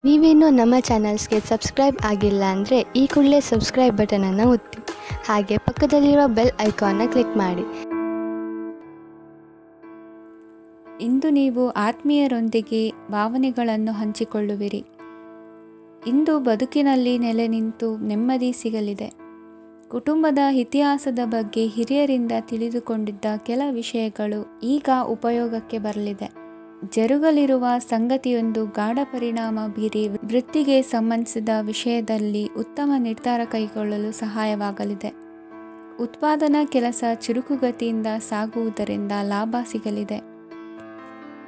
ನೀವೇನೂ ನಮ್ಮ ಚಾನಲ್ಸ್ಗೆ ಸಬ್ಸ್ಕ್ರೈಬ್ ಆಗಿಲ್ಲ ಅಂದರೆ ಈ ಕೂಡಲೇ ಸಬ್ಸ್ಕ್ರೈಬ್ ಬಟನನ್ನು ಒತ್ತಿ, ಹಾಗೆ ಪಕ್ಕದಲ್ಲಿರುವ ಬೆಲ್ ಐಕಾನ್ನ ಕ್ಲಿಕ್ ಮಾಡಿ. ಇಂದು ನೀವು ಆತ್ಮೀಯರೊಂದಿಗೆ ಭಾವನೆಗಳನ್ನು ಹಂಚಿಕೊಳ್ಳುವಿರಿ. ಇಂದು ಬದುಕಿನಲ್ಲಿ ನೆಲೆ ನಿಂತು ನೆಮ್ಮದಿ ಸಿಗಲಿದೆ. ಕುಟುಂಬದ ಇತಿಹಾಸದ ಬಗ್ಗೆ ಹಿರಿಯರಿಂದ ತಿಳಿದುಕೊಂಡಿದ್ದ ಕೆಲ ವಿಷಯಗಳು ಈಗ ಉಪಯೋಗಕ್ಕೆ ಬರಲಿದೆ. ಜರುಗಲಿರುವ ಸಂಗತಿಯೊಂದು ಗಾಢ ಪರಿಣಾಮ ಬೀರಿ ವೃತ್ತಿಗೆ ಸಂಬಂಧಿಸಿದ ವಿಷಯದಲ್ಲಿ ಉತ್ತಮ ನಿರ್ಧಾರ ಕೈಗೊಳ್ಳಲು ಸಹಾಯವಾಗಲಿದೆ. ಉತ್ಪಾದನಾ ಕೆಲಸ ಚುರುಕುಗತಿಯಿಂದ ಸಾಗುವುದರಿಂದ ಲಾಭ ಸಿಗಲಿದೆ.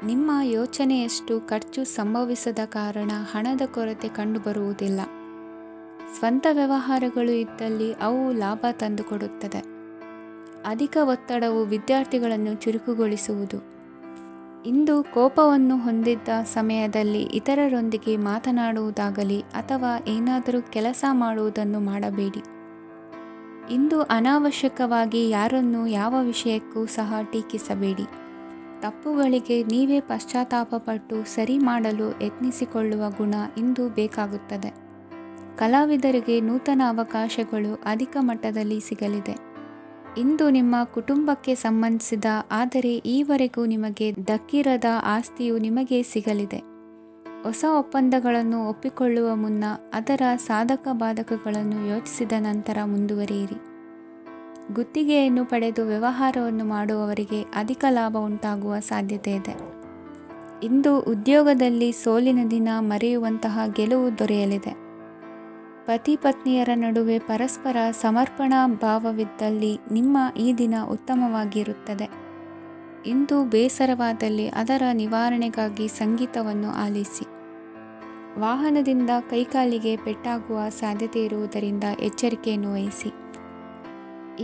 ನಿಮ್ಮ ಯೋಚನೆಯಷ್ಟು ಖರ್ಚು ಸಂಭವಿಸದ ಕಾರಣ ಹಣದ ಕೊರತೆ ಕಂಡುಬರುವುದಿಲ್ಲ. ಸ್ವಂತ ವ್ಯವಹಾರಗಳು ಇದ್ದಲ್ಲಿ ಅವು ಲಾಭ ತಂದುಕೊಡುತ್ತದೆ. ಅಧಿಕ ಒತ್ತಡವು ವಿದ್ಯಾರ್ಥಿಗಳನ್ನು ಚುರುಕುಗೊಳಿಸುವುದು. ಇಂದು ಕೋಪವನ್ನು ಹೊಂದಿದ್ದ ಸಮಯದಲ್ಲಿ ಇತರರೊಂದಿಗೆ ಮಾತನಾಡುವುದಾಗಲಿ ಅಥವಾ ಏನಾದರೂ ಕೆಲಸ ಮಾಡುವುದನ್ನು ಮಾಡಬೇಡಿ. ಇಂದು ಅನಾವಶ್ಯಕವಾಗಿ ಯಾರನ್ನೂ ಯಾವ ವಿಷಯಕ್ಕೂ ಸಹ ಟೀಕಿಸಬೇಡಿ. ತಪ್ಪುಗಳಿಗೆ ನೀವೇ ಪಶ್ಚಾತ್ತಾಪಪಟ್ಟು ಸರಿ ಮಾಡಲು ಯತ್ನಿಸಿಕೊಳ್ಳುವ ಗುಣ ಇಂದು ಬೇಕಾಗುತ್ತದೆ. ಕಲಾವಿದರಿಗೆ ನೂತನ ಅವಕಾಶಗಳು ಅಧಿಕ ಮಟ್ಟದಲ್ಲಿ ಸಿಗಲಿದೆ. ಇಂದು ನಿಮ್ಮ ಕುಟುಂಬಕ್ಕೆ ಸಂಬಂಧಿಸಿದ ಆದರೆ ಈವರೆಗೂ ನಿಮಗೆ ದಕ್ಕಿರದ ಆಸ್ತಿಯು ನಿಮಗೆ ಸಿಗಲಿದೆ. ಹೊಸ ಒಪ್ಪಂದಗಳನ್ನು ಒಪ್ಪಿಕೊಳ್ಳುವ ಮುನ್ನ ಅದರ ಸಾಧಕ ಬಾಧಕಗಳನ್ನು ಯೋಚಿಸಿದ ನಂತರ ಮುಂದುವರಿಯಿರಿ. ಗುತ್ತಿಗೆಯನ್ನು ಪಡೆದು ವ್ಯವಹಾರವನ್ನು ಮಾಡುವವರಿಗೆ ಅಧಿಕ ಲಾಭ ಉಂಟಾಗುವ ಸಾಧ್ಯತೆ ಇದೆ. ಇಂದು ಉದ್ಯೋಗದಲ್ಲಿ ಸೋಲಿನ ದಿನ ಮರೆಯುವಂತಹ ಗೆಲುವು ದೊರೆಯಲಿದೆ. ಪತಿ ಪತ್ನಿಯರ ನಡುವೆ ಪರಸ್ಪರ ಸಮರ್ಪಣಾ ಭಾವವಿದ್ದಲ್ಲಿ ನಿಮ್ಮ ಈ ದಿನ ಉತ್ತಮವಾಗಿರುತ್ತದೆ. ಇಂದು ಬೇಸರವಾದಲ್ಲಿ ಅದರ ನಿವಾರಣೆಗಾಗಿ ಸಂಗೀತವನ್ನು ಆಲಿಸಿ. ವಾಹನದಿಂದ ಕೈಕಾಲಿಗೆ ಪೆಟ್ಟಾಗುವ ಸಾಧ್ಯತೆ ಇರುವುದರಿಂದ ಎಚ್ಚರಿಕೆಯನ್ನು ವಹಿಸಿ.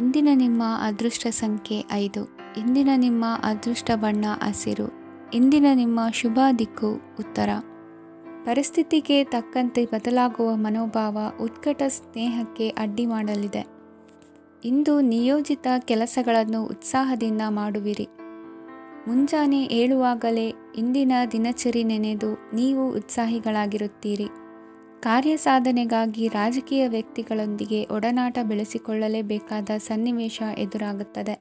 ಇಂದಿನ ನಿಮ್ಮ ಅದೃಷ್ಟ ಸಂಖ್ಯೆ 5. ಇಂದಿನ ನಿಮ್ಮ ಅದೃಷ್ಟ ಬಣ್ಣ ಹಸಿರು. ಇಂದಿನ ನಿಮ್ಮ ಶುಭ ದಿಕ್ಕು ಉತ್ತರ. ಪರಿಸ್ಥಿತಿಗೆ ತಕ್ಕಂತೆ ಬದಲಾಗುವ ಮನೋಭಾವ ಉತ್ಕಟ ಸ್ನೇಹಕ್ಕೆ ಅಡ್ಡಿ ಮಾಡಲಿದೆ. ಇಂದು ನಿಯೋಜಿತ ಕೆಲಸಗಳನ್ನು ಉತ್ಸಾಹದಿಂದ ಮಾಡುವಿರಿ. ಮುಂಜಾನೆ ಏಳುವಾಗಲೇ ಇಂದಿನ ದಿನಚರಿ ನೆನೆದು ನೀವು ಉತ್ಸಾಹಿಗಳಾಗಿರುತ್ತೀರಿ. ಕಾರ್ಯಸಾಧನೆಗಾಗಿ ರಾಜಕೀಯ ವ್ಯಕ್ತಿಗಳೊಂದಿಗೆ ಒಡನಾಟ ಬೆಳೆಸಿಕೊಳ್ಳಲೇಬೇಕಾದ ಸನ್ನಿವೇಶ ಎದುರಾಗುತ್ತದೆ.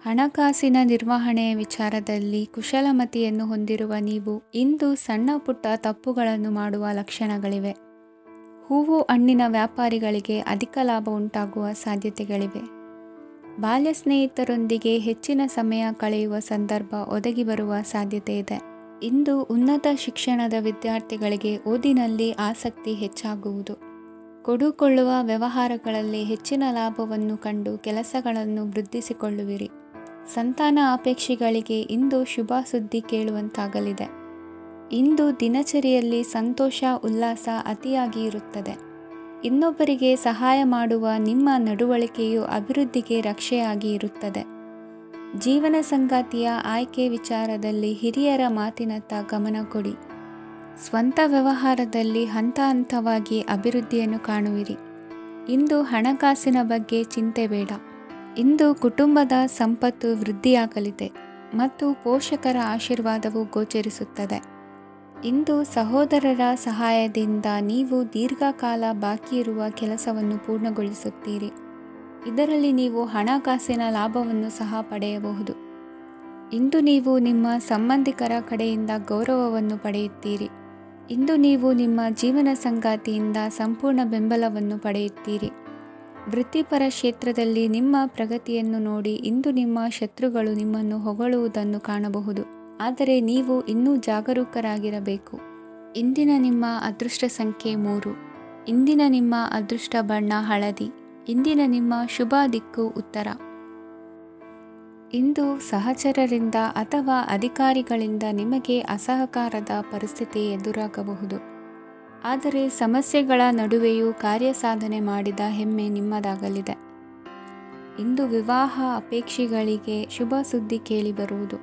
ಹಣಕಾಸಿನ ನಿರ್ವಹಣೆಯ ವಿಚಾರದಲ್ಲಿ ಕುಶಲಮತಿಯನ್ನು ಹೊಂದಿರುವ ನೀವು ಇಂದು ಸಣ್ಣ ಪುಟ್ಟ ತಪ್ಪುಗಳನ್ನು ಮಾಡುವ ಲಕ್ಷಣಗಳಿವೆ. ಹೂವು ಹಣ್ಣಿನ ವ್ಯಾಪಾರಿಗಳಿಗೆ ಅಧಿಕ ಲಾಭ ಉಂಟಾಗುವ ಸಾಧ್ಯತೆಗಳಿವೆ. ಬಾಲ್ಯ ಸ್ನೇಹಿತರೊಂದಿಗೆ ಹೆಚ್ಚಿನ ಸಮಯ ಕಳೆಯುವ ಸಂದರ್ಭ ಒದಗಿ ಬರುವ ಸಾಧ್ಯತೆ ಇದೆ. ಇಂದು ಉನ್ನತ ಶಿಕ್ಷಣದ ವಿದ್ಯಾರ್ಥಿಗಳಿಗೆ ಓದಿನಲ್ಲಿ ಆಸಕ್ತಿ ಹೆಚ್ಚಾಗುವುದು. ಕೊಡುಕೊಳ್ಳುವ ವ್ಯವಹಾರಗಳಲ್ಲಿ ಹೆಚ್ಚಿನ ಲಾಭವನ್ನು ಕಂಡು ಕೆಲಸಗಳನ್ನು ವೃದ್ಧಿಸಿಕೊಳ್ಳುವಿರಿ. ಸಂತಾನ ಅಪೇಕ್ಷಿಗಳಿಗೆ ಇಂದು ಶುಭ ಸುದ್ದಿ ಕೇಳುವಂತಾಗಲಿದೆ. ಇಂದು ದಿನಚರಿಯಲ್ಲಿ ಸಂತೋಷ ಉಲ್ಲಾಸ ಅತಿಯಾಗಿ ಇರುತ್ತದೆ. ಇನ್ನೊಬ್ಬರಿಗೆ ಸಹಾಯ ಮಾಡುವ ನಿಮ್ಮ ನಡವಳಿಕೆಯು ಅಭಿವೃದ್ಧಿಗೆ ರಕ್ಷೆಯಾಗಿ ಇರುತ್ತದೆ. ಜೀವನ ಸಂಗಾತಿಯ ಆಯ್ಕೆ ವಿಚಾರದಲ್ಲಿ ಹಿರಿಯರ ಮಾತಿನತ್ತ ಗಮನ ಕೊಡಿ. ಸ್ವಂತ ವ್ಯವಹಾರದಲ್ಲಿ ಹಂತ ಹಂತವಾಗಿ ಅಭಿವೃದ್ಧಿಯನ್ನು ಕಾಣುವಿರಿ. ಇಂದು ಹಣಕಾಸಿನ ಬಗ್ಗೆ ಚಿಂತೆ ಬೇಡ. ಇಂದು ಕುಟುಂಬದ ಸಂಪತ್ತು ವೃದ್ಧಿಯಾಗಲಿದೆ ಮತ್ತು ಪೋಷಕರ ಆಶೀರ್ವಾದವು ಗೋಚರಿಸುತ್ತದೆ. ಇಂದು ಸಹೋದರರ ಸಹಾಯದಿಂದ ನೀವು ದೀರ್ಘಕಾಲ ಬಾಕಿ ಇರುವ ಕೆಲಸವನ್ನು ಪೂರ್ಣಗೊಳಿಸುತ್ತೀರಿ. ಇದರಲ್ಲಿ ನೀವು ಹಣಕಾಸಿನ ಲಾಭವನ್ನು ಸಹ ಪಡೆಯಬಹುದು. ಇಂದು ನೀವು ನಿಮ್ಮ ಸಂಬಂಧಿಕರ ಕಡೆಯಿಂದ ಗೌರವವನ್ನು ಪಡೆಯುತ್ತೀರಿ. ಇಂದು ನೀವು ನಿಮ್ಮ ಜೀವನ ಸಂಗಾತಿಯಿಂದ ಸಂಪೂರ್ಣ ಬೆಂಬಲವನ್ನು ಪಡೆಯುತ್ತೀರಿ. ವೃತ್ತಿಪರ ಕ್ಷೇತ್ರದಲ್ಲಿ ನಿಮ್ಮ ಪ್ರಗತಿಯನ್ನು ನೋಡಿ ಇಂದು ನಿಮ್ಮ ಶತ್ರುಗಳು ನಿಮ್ಮನ್ನು ಹೊಗಳುವುದನ್ನು ಕಾಣಬಹುದು. ಆದರೆ ನೀವು ಇನ್ನೂ ಜಾಗರೂಕರಾಗಿರಬೇಕು. ಇಂದಿನ ನಿಮ್ಮ ಅದೃಷ್ಟ ಸಂಖ್ಯೆ 3. ಇಂದಿನ ನಿಮ್ಮ ಅದೃಷ್ಟ ಬಣ್ಣ ಹಳದಿ. ಇಂದಿನ ನಿಮ್ಮ ಶುಭ ದಿಕ್ಕು ಉತ್ತರ. ಇಂದು ಸಹಚರರಿಂದ ಅಥವಾ ಅಧಿಕಾರಿಗಳಿಂದ ನಿಮಗೆ ಅಸಹಕಾರದ ಪರಿಸ್ಥಿತಿ ಎದುರಾಗಬಹುದು. ಆದರೆ ಸಮಸ್ಯೆಗಳ ನಡುವೆಯೂ ಕಾರ್ಯಸಾಧನೆ ಮಾಡಿದ ಹೆಮ್ಮೆ ನಿಮ್ಮದಾಗಲಿದೆ. ಇಂದು ವಿವಾಹ ಅಪೇಕ್ಷಿಗಳಿಗೆ ಶುಭ ಸುದ್ದಿ ಕೇಳಿಬರುವುದು.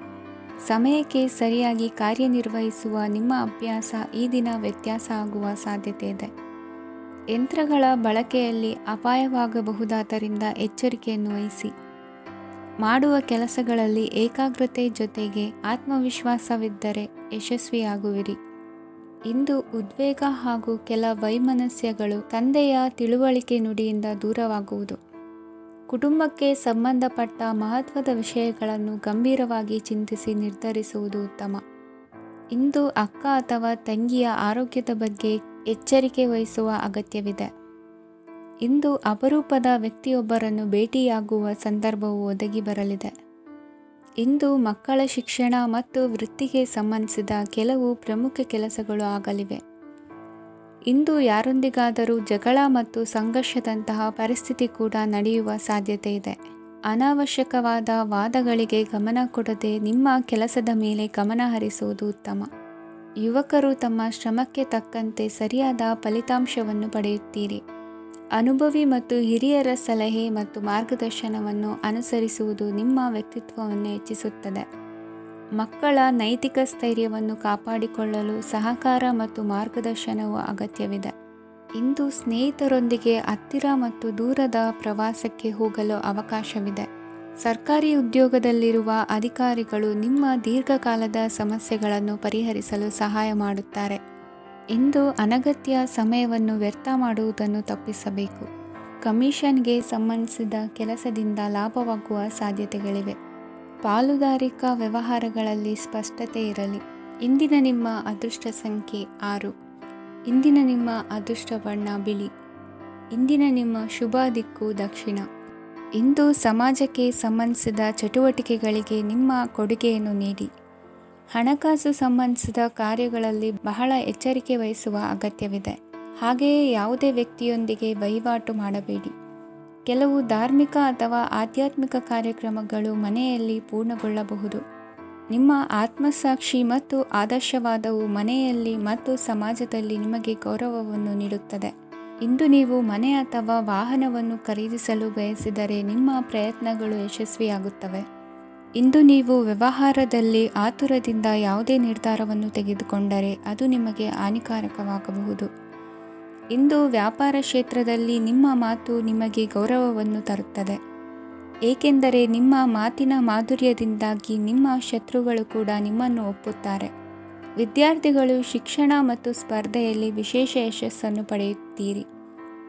ಸಮಯಕ್ಕೆ ಸರಿಯಾಗಿ ಕಾರ್ಯನಿರ್ವಹಿಸುವ ನಿಮ್ಮ ಅಭ್ಯಾಸ ಈ ದಿನ ವ್ಯತ್ಯಾಸ ಆಗುವ ಸಾಧ್ಯತೆ ಇದೆ. ಯಂತ್ರಗಳ ಬಳಕೆಯಲ್ಲಿ ಅಪಾಯವಾಗಬಹುದಾದ್ದರಿಂದ ಎಚ್ಚರಿಕೆಯನ್ನು ವಹಿಸಿ. ಮಾಡುವ ಕೆಲಸಗಳಲ್ಲಿ ಏಕಾಗ್ರತೆ ಜೊತೆಗೆ ಆತ್ಮವಿಶ್ವಾಸವಿದ್ದರೆ ಯಶಸ್ವಿಯಾಗುವಿರಿ. ಇಂದು ಉದ್ವೇಗ ಹಾಗೂ ಕೆಲ ವೈಮನಸ್ಯಗಳು ತಂದೆಯ ತಿಳುವಳಿಕೆ ನುಡಿಯಿಂದ ದೂರವಾಗುವುದು. ಕುಟುಂಬಕ್ಕೆ ಸಂಬಂಧಪಟ್ಟ ಮಹತ್ವದ ವಿಷಯಗಳನ್ನು ಗಂಭೀರವಾಗಿ ಚಿಂತಿಸಿ ನಿರ್ಧರಿಸುವುದು ಉತ್ತಮ. ಇಂದು ಅಕ್ಕ ಅಥವಾ ತಂಗಿಯ ಆರೋಗ್ಯದ ಬಗ್ಗೆ ಎಚ್ಚರಿಕೆ ವಹಿಸುವ ಅಗತ್ಯವಿದೆ. ಇಂದು ಅಪರೂಪದ ವ್ಯಕ್ತಿಯೊಬ್ಬರನ್ನು ಭೇಟಿಯಾಗುವ ಸಂದರ್ಭವು ಒದಗಿ ಬರಲಿದೆ. ಇಂದು ಮಕ್ಕಳ ಶಿಕ್ಷಣ ಮತ್ತು ವೃತ್ತಿಗೆ ಸಂಬಂಧಿಸಿದ ಕೆಲವು ಪ್ರಮುಖ ಕೆಲಸಗಳು ಆಗಲಿವೆ. ಇಂದು ಯಾರೊಂದಿಗಾದರೂ ಜಗಳ ಮತ್ತು ಸಂಘರ್ಷದಂತಹ ಪರಿಸ್ಥಿತಿ ಕೂಡ ನಡೆಯುವ ಸಾಧ್ಯತೆ ಇದೆ. ಅನಾವಶ್ಯಕವಾದ ವಾದಗಳಿಗೆ ಗಮನ ಕೊಡದೆ ನಿಮ್ಮ ಕೆಲಸದ ಮೇಲೆ ಗಮನ ಹರಿಸುವುದು ಉತ್ತಮ. ಯುವಕರು ತಮ್ಮ ಶ್ರಮಕ್ಕೆ ತಕ್ಕಂತೆ ಸರಿಯಾದ ಫಲಿತಾಂಶವನ್ನು ಪಡೆಯುತ್ತೀರಿ. ಅನುಭವಿ ಮತ್ತು ಹಿರಿಯರ ಸಲಹೆ ಮತ್ತು ಮಾರ್ಗದರ್ಶನವನ್ನು ಅನುಸರಿಸುವುದು ನಿಮ್ಮ ವ್ಯಕ್ತಿತ್ವವನ್ನು ಹೆಚ್ಚಿಸುತ್ತದೆ. ಮಕ್ಕಳ ನೈತಿಕ ಸ್ಥೈರ್ಯವನ್ನು ಕಾಪಾಡಿಕೊಳ್ಳಲು ಸಹಕಾರ ಮತ್ತು ಮಾರ್ಗದರ್ಶನವು ಅಗತ್ಯವಿದೆ. ಇಂದು ಸ್ನೇಹಿತರೊಂದಿಗೆ ಹತ್ತಿರ ಮತ್ತು ದೂರದ ಪ್ರವಾಸಕ್ಕೆ ಹೋಗಲು ಅವಕಾಶವಿದೆ. ಸರ್ಕಾರಿ ಉದ್ಯೋಗದಲ್ಲಿರುವ ಅಧಿಕಾರಿಗಳು ನಿಮ್ಮ ದೀರ್ಘಕಾಲದ ಸಮಸ್ಯೆಗಳನ್ನು ಪರಿಹರಿಸಲು ಸಹಾಯ ಮಾಡುತ್ತಾರೆ. ಇಂದು ಅನಗತ್ಯ ಸಮಯವನ್ನು ವ್ಯರ್ಥ ಮಾಡುವುದನ್ನು ತಪ್ಪಿಸಬೇಕು. ಕಮಿಷನ್ಗೆ ಸಂಬಂಧಿಸಿದ ಕೆಲಸದಿಂದ ಲಾಭವಾಗುವ ಸಾಧ್ಯತೆಗಳಿವೆ. ಪಾಲುದಾರಿಕಾ ವ್ಯವಹಾರಗಳಲ್ಲಿ ಸ್ಪಷ್ಟತೆ ಇರಲಿ. ಇಂದಿನ ನಿಮ್ಮ ಅದೃಷ್ಟ ಸಂಖ್ಯೆ 6. ಇಂದಿನ ನಿಮ್ಮ ಅದೃಷ್ಟ ಬಣ್ಣ ಬಿಳಿ. ಇಂದಿನ ನಿಮ್ಮ ಶುಭ ದಿಕ್ಕು ದಕ್ಷಿಣ. ಇಂದು ಸಮಾಜಕ್ಕೆ ಸಂಬಂಧಿಸಿದ ಚಟುವಟಿಕೆಗಳಿಗೆ ನಿಮ್ಮ ಕೊಡುಗೆಯನ್ನು ನೀಡಿ. ಹಣಕಾಸು ಸಂಬಂಧಿಸಿದ ಕಾರ್ಯಗಳಲ್ಲಿ ಬಹಳ ಎಚ್ಚರಿಕೆ ವಹಿಸುವ ಅಗತ್ಯವಿದೆ. ಹಾಗೆಯೇ ಯಾವುದೇ ವ್ಯಕ್ತಿಯೊಂದಿಗೆ ವಹಿವಾಟು ಮಾಡಬೇಡಿ. ಕೆಲವು ಧಾರ್ಮಿಕ ಅಥವಾ ಆಧ್ಯಾತ್ಮಿಕ ಕಾರ್ಯಕ್ರಮಗಳು ಮನೆಯಲ್ಲಿ ಪೂರ್ಣಗೊಳ್ಳಬಹುದು. ನಿಮ್ಮ ಆತ್ಮಸಾಕ್ಷಿ ಮತ್ತು ಆದರ್ಶವಾದವು ಮನೆಯಲ್ಲಿ ಮತ್ತು ಸಮಾಜದಲ್ಲಿ ನಿಮಗೆ ಗೌರವವನ್ನು ನೀಡುತ್ತದೆ. ಇಂದು ನೀವು ಮನೆ ಅಥವಾ ವಾಹನವನ್ನು ಖರೀದಿಸಲು ಬಯಸಿದರೆ ನಿಮ್ಮ ಪ್ರಯತ್ನಗಳು ಯಶಸ್ವಿಯಾಗುತ್ತವೆ. ಇಂದು ನೀವು ವ್ಯವಹಾರದಲ್ಲಿ ಆತುರದಿಂದ ಯಾವುದೇ ನಿರ್ಧಾರವನ್ನು ತೆಗೆದುಕೊಂಡರೆ ಅದು ನಿಮಗೆ ಹಾನಿಕಾರಕವಾಗಬಹುದು. ಇಂದು ವ್ಯಾಪಾರ ಕ್ಷೇತ್ರದಲ್ಲಿ ನಿಮ್ಮ ಮಾತು ನಿಮಗೆ ಗೌರವವನ್ನು ತರುತ್ತದೆ, ಏಕೆಂದರೆ ನಿಮ್ಮ ಮಾತಿನ ಮಾಧುರ್ಯದಿಂದಾಗಿ ನಿಮ್ಮ ಶತ್ರುಗಳು ಕೂಡ ನಿಮ್ಮನ್ನು ಒಪ್ಪುತ್ತಾರೆ. ವಿದ್ಯಾರ್ಥಿಗಳು ಶಿಕ್ಷಣ ಮತ್ತು ಸ್ಪರ್ಧೆಯಲ್ಲಿ ವಿಶೇಷ ಯಶಸ್ಸನ್ನು ಪಡೆಯುತ್ತೀರಿ.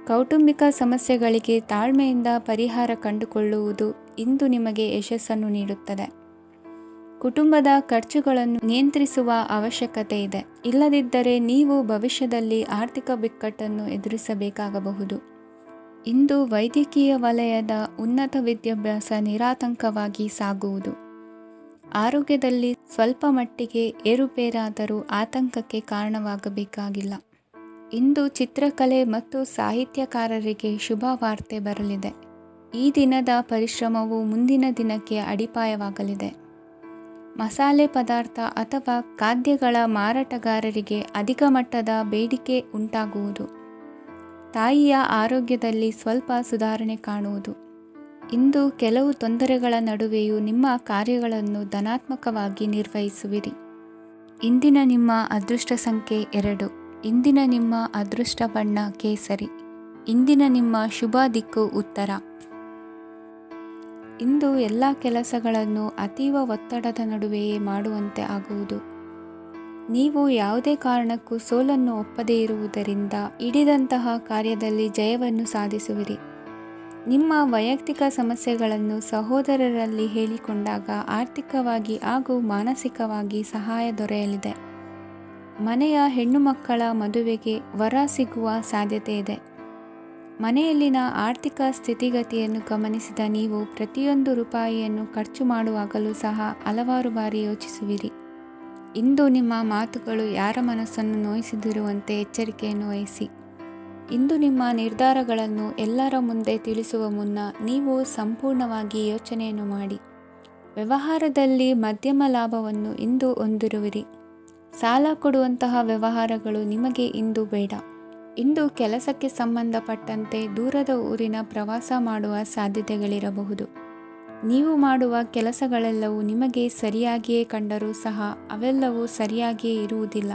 ಕೌಟುಂಬಿಕ ಸಮಸ್ಯೆಗಳಿಗೆ ತಾಳ್ಮೆಯಿಂದ ಪರಿಹಾರ ಕಂಡುಕೊಳ್ಳುವುದು ಇಂದು ನಿಮಗೆ ಯಶಸ್ಸನ್ನು ನೀಡುತ್ತದೆ. ಕುಟುಂಬದ ಖರ್ಚುಗಳನ್ನು ನಿಯಂತ್ರಿಸುವ ಅವಶ್ಯಕತೆ ಇದೆ. ಇಲ್ಲದಿದ್ದರೆ ನೀವು ಭವಿಷ್ಯದಲ್ಲಿ ಆರ್ಥಿಕ ಬಿಕ್ಕಟ್ಟನ್ನು ಎದುರಿಸಬೇಕಾಗಬಹುದು. ಇಂದು ವೈದ್ಯಕೀಯ ವಲಯದ ಉನ್ನತ ವಿದ್ಯಾಭ್ಯಾಸ ನಿರಾತಂಕವಾಗಿ ಸಾಗುವುದು. ಆರೋಗ್ಯದಲ್ಲಿ ಸ್ವಲ್ಪ ಮಟ್ಟಿಗೆ ಏರುಪೇರಾದರೂ ಆತಂಕಕ್ಕೆ ಕಾರಣವಾಗಬೇಕಾಗಿಲ್ಲ. ಇಂದು ಚಿತ್ರಕಲೆ ಮತ್ತು ಸಾಹಿತ್ಯಕಾರರಿಗೆ ಶುಭ ವಾರ್ತೆ ಬರಲಿದೆ. ಈ ದಿನದ ಪರಿಶ್ರಮವು ಮುಂದಿನ ದಿನಕ್ಕೆ ಅಡಿಪಾಯವಾಗಲಿದೆ. ಮಸಾಲೆ ಪದಾರ್ಥ ಅಥವಾ ಖಾದ್ಯಗಳ ಮಾರಾಟಗಾರರಿಗೆ ಅಧಿಕ ಮಟ್ಟದ ಬೇಡಿಕೆ ಉಂಟಾಗುವುದು. ತಾಯಿಯ ಆರೋಗ್ಯದಲ್ಲಿ ಸ್ವಲ್ಪ ಸುಧಾರಣೆ ಕಾಣುವುದು. ಇಂದು ಕೆಲವು ತೊಂದರೆಗಳ ನಡುವೆಯೂ ನಿಮ್ಮ ಕಾರ್ಯಗಳನ್ನು ಧನಾತ್ಮಕವಾಗಿ ನಿರ್ವಹಿಸುವಿರಿ. ಇಂದಿನ ನಿಮ್ಮ ಅದೃಷ್ಟ ಸಂಖ್ಯೆ 2. ಇಂದಿನ ನಿಮ್ಮ ಅದೃಷ್ಟ ಬಣ್ಣ ಕೇಸರಿ. ಇಂದಿನ ನಿಮ್ಮ ಶುಭ ದಿಕ್ಕು ಉತ್ತರ. ಇಂದು ಎಲ್ಲ ಕೆಲಸಗಳನ್ನು ಅತೀವ ಒತ್ತಡದ ನಡುವೆಯೇ ಮಾಡುವಂತೆ ಆಗುವುದು. ನೀವು ಯಾವುದೇ ಕಾರಣಕ್ಕೂ ಸೋಲನ್ನು ಒಪ್ಪದೇ ಇರುವುದರಿಂದ ಹಿಡಿದಂತಹ ಕಾರ್ಯದಲ್ಲಿ ಜಯವನ್ನು ಸಾಧಿಸುವಿರಿ. ನಿಮ್ಮ ವೈಯಕ್ತಿಕ ಸಮಸ್ಯೆಗಳನ್ನು ಸಹೋದರರಲ್ಲಿ ಹೇಳಿಕೊಂಡಾಗ ಆರ್ಥಿಕವಾಗಿ ಹಾಗೂ ಮಾನಸಿಕವಾಗಿ ಸಹಾಯ ದೊರೆಯಲಿದೆ. ಮನೆಯ ಹೆಣ್ಣು ಮಕ್ಕಳ ಮದುವೆಗೆ ವರ ಸಿಗುವ ಸಾಧ್ಯತೆ ಇದೆ. ಮನೆಯಲ್ಲಿನ ಆರ್ಥಿಕ ಸ್ಥಿತಿಗತಿಯನ್ನು ಗಮನಿಸಿದ ನೀವು ಪ್ರತಿಯೊಂದು ರೂಪಾಯಿಯನ್ನು ಖರ್ಚು ಮಾಡುವಾಗಲೂ ಸಹ ಹಲವಾರು ಬಾರಿ ಯೋಚಿಸುವಿರಿ. ಇಂದು ನಿಮ್ಮ ಮಾತುಗಳು ಯಾರ ಮನಸ್ಸನ್ನು ನೋಯಿಸದಿರುವಂತೆ ಎಚ್ಚರಿಕೆಯನ್ನು ವಹಿಸಿ. ಇಂದು ನಿಮ್ಮ ನಿರ್ಧಾರಗಳನ್ನು ಎಲ್ಲರ ಮುಂದೆ ತಿಳಿಸುವ ಮುನ್ನ ನೀವು ಸಂಪೂರ್ಣವಾಗಿ ಯೋಚನೆಯನ್ನು ಮಾಡಿ. ವ್ಯವಹಾರದಲ್ಲಿ ಮಧ್ಯಮ ಲಾಭವನ್ನು ಇಂದು ಹೊಂದಿರುವಿರಿ. ಸಾಲ ಕೊಡುವಂತಹ ವ್ಯವಹಾರಗಳು ನಿಮಗೆ ಇಂದು ಬೇಡ. ಇಂದು ಕೆಲಸಕ್ಕೆ ಸಂಬಂಧಪಟ್ಟಂತೆ ದೂರದ ಊರಿನ ಪ್ರವಾಸ ಮಾಡುವ ಸಾಧ್ಯತೆಗಳಿರಬಹುದು. ನೀವು ಮಾಡುವ ಕೆಲಸಗಳೆಲ್ಲವೂ ನಿಮಗೆ ಸರಿಯಾಗಿಯೇ ಕಂಡರೂ ಸಹ ಅವೆಲ್ಲವೂ ಸರಿಯಾಗಿಯೇ ಇರುವುದಿಲ್ಲ.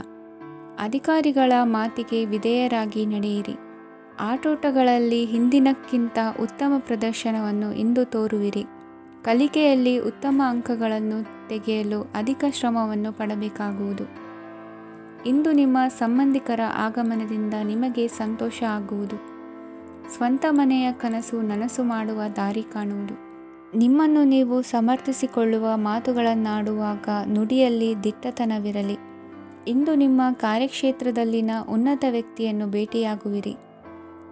ಅಧಿಕಾರಿಗಳ ಮಾತಿಗೆ ವಿಧೇಯರಾಗಿ ನಡೆಯಿರಿ. ಆಟೋಟಗಳಲ್ಲಿ ಹಿಂದಿನಕ್ಕಿಂತ ಉತ್ತಮ ಪ್ರದರ್ಶನವನ್ನು ಇಂದು ತೋರುವಿರಿ. ಕಲಿಕೆಯಲ್ಲಿ ಉತ್ತಮ ಅಂಕಗಳನ್ನು ತೆಗೆಯಲು ಅಧಿಕ ಶ್ರಮವನ್ನು ಪಡಬೇಕಾಗುವುದು. ಇಂದು ನಿಮ್ಮ ಸಂಬಂಧಿಕರ ಆಗಮನದಿಂದ ನಿಮಗೆ ಸಂತೋಷ ಆಗುವುದು. ಸ್ವಂತ ಮನೆಯ ಕನಸು ನನಸು ಮಾಡುವ ದಾರಿ ಕಾಣುವುದು. ನಿಮ್ಮನ್ನು ನೀವು ಸಮರ್ಥಿಸಿಕೊಳ್ಳುವ ಮಾತುಗಳನ್ನಾಡುವಾಗ ನುಡಿಯಲ್ಲಿ ದಿಟ್ಟತನವಿರಲಿ. ಇಂದು ನಿಮ್ಮ ಕಾರ್ಯಕ್ಷೇತ್ರದಲ್ಲಿನ ಉನ್ನತ ವ್ಯಕ್ತಿಯನ್ನು ಭೇಟಿಯಾಗುವಿರಿ.